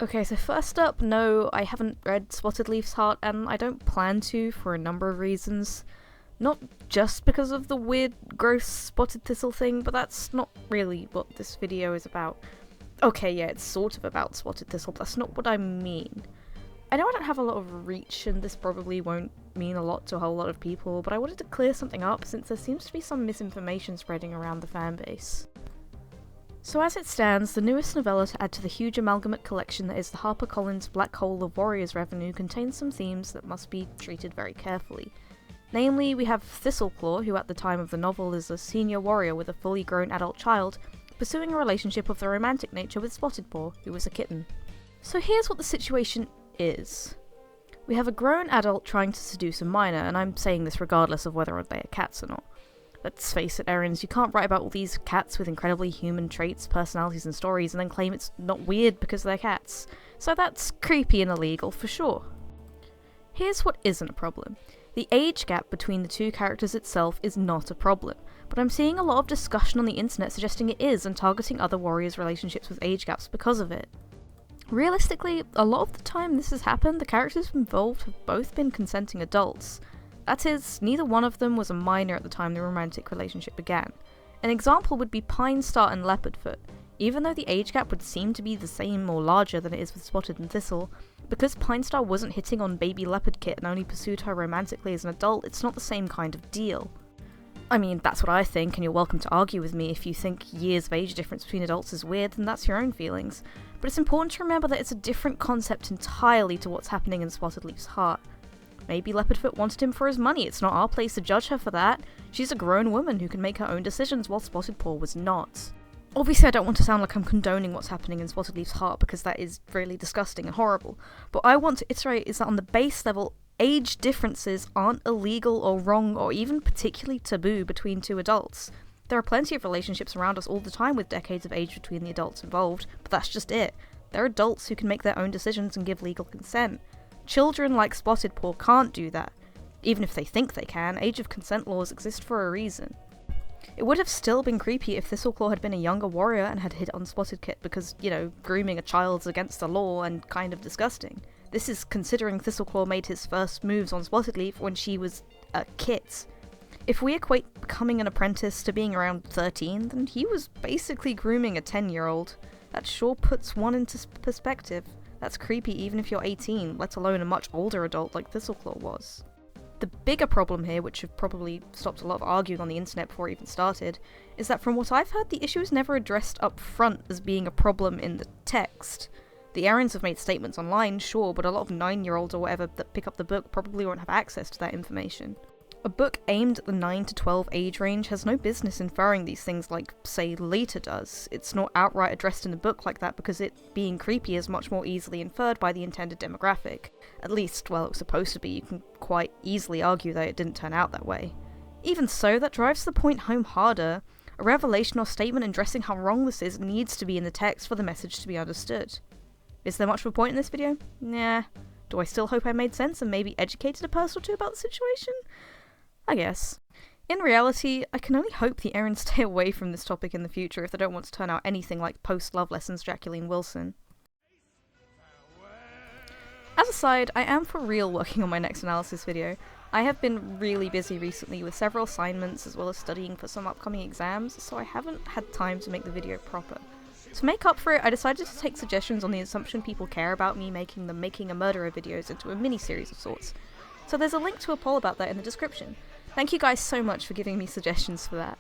Okay, so first up, no, I haven't read Spottedleaf's Heart, and I don't plan to for a number of reasons. Not just because of the weird, gross spotted thistle thing, but that's not really what this video is about. Okay, yeah, it's sort of about spotted thistle, but that's not what I mean. I know I don't have a lot of reach, and this probably won't mean a lot to a whole lot of people, but I wanted to clear something up since there seems to be some misinformation spreading around the fanbase. So as it stands, the newest novella to add to the huge amalgamate collection that is the HarperCollins Black Hole of Warriors revenue contains some themes that must be treated very carefully. Namely, we have Thistleclaw, who at the time of the novel is a senior warrior with a fully grown adult child, pursuing a relationship of the romantic nature with Spottedpaw, who was a kitten. So here's what the situation is. We have a grown adult trying to seduce a minor, and I'm saying this regardless of whether they are cats or not. Let's face it, Erins, you can't write about all these cats with incredibly human traits, personalities and stories and then claim it's not weird because they're cats. So that's creepy and illegal for sure. Here's what isn't a problem. The age gap between the two characters itself is not a problem, but I'm seeing a lot of discussion on the internet suggesting it is and targeting other warriors' relationships with age gaps because of it. Realistically, a lot of the time this has happened, the characters involved have both been consenting adults. That is, neither one of them was a minor at the time the romantic relationship began. An example would be Pinestar and Leopardfoot. Even though the age gap would seem to be the same or larger than it is with Spotted and Thistle, because Pinestar wasn't hitting on baby Leopard Kit and only pursued her romantically as an adult, it's not the same kind of deal. I mean, that's what I think, and you're welcome to argue with me. If you think years of age difference between adults is weird, then that's your own feelings. But it's important to remember that it's a different concept entirely to what's happening in Spottedleaf's heart. Maybe Leopardfoot wanted him for his money, it's not our place to judge her for that. She's a grown woman who can make her own decisions while Spottedpaw was not. Obviously I don't want to sound like I'm condoning what's happening in Spottedleaf's heart because that is really disgusting and horrible, but what I want to iterate is that on the base level, age differences aren't illegal or wrong or even particularly taboo between two adults. There are plenty of relationships around us all the time with decades of age between the adults involved, but that's just it. They're adults who can make their own decisions and give legal consent. Children like Spottedpaw can't do that. Even if they think they can, age of consent laws exist for a reason. It would have still been creepy if Thistleclaw had been a younger warrior and had hit on Spotted Kit because, you know, grooming a child's against the law and kind of disgusting. This is considering Thistleclaw made his first moves on Spottedleaf when she was a kit. If we equate becoming an apprentice to being around 13, then he was basically grooming a 10-year-old. That sure puts one into perspective. That's creepy even if you're 18, let alone a much older adult like Thistleclaw was. The bigger problem here, which have probably stopped a lot of arguing on the internet before it even started, is that from what I've heard, the issue is never addressed up front as being a problem in the text. The Erins have made statements online, sure, but a lot of 9-year-olds or whatever that pick up the book probably won't have access to that information. A book aimed at the 9 to 12 age range has no business inferring these things like, say, Lita does. It's not outright addressed in the book like that because it being creepy is much more easily inferred by the intended demographic. At least, well, it was supposed to be. You can quite easily argue that it didn't turn out that way. Even so, that drives the point home harder. A revelation or statement addressing how wrong this is needs to be in the text for the message to be understood. Is there much of a point in this video? Nah. Do I still hope I made sense and maybe educated a person or two about the situation? I guess. In reality, I can only hope the Erins stay away from this topic in the future if they don't want to turn out anything like post-Love Lessons Jacqueline Wilson. As a side, I am for real working on my next analysis video. I have been really busy recently with several assignments as well as studying for some upcoming exams, so I haven't had time to make the video proper. To make up for it, I decided to take suggestions on the assumption people care about me making the Making a Murderer videos into a mini-series of sorts. So there's a link to a poll about that in the description. Thank you guys so much for giving me suggestions for that.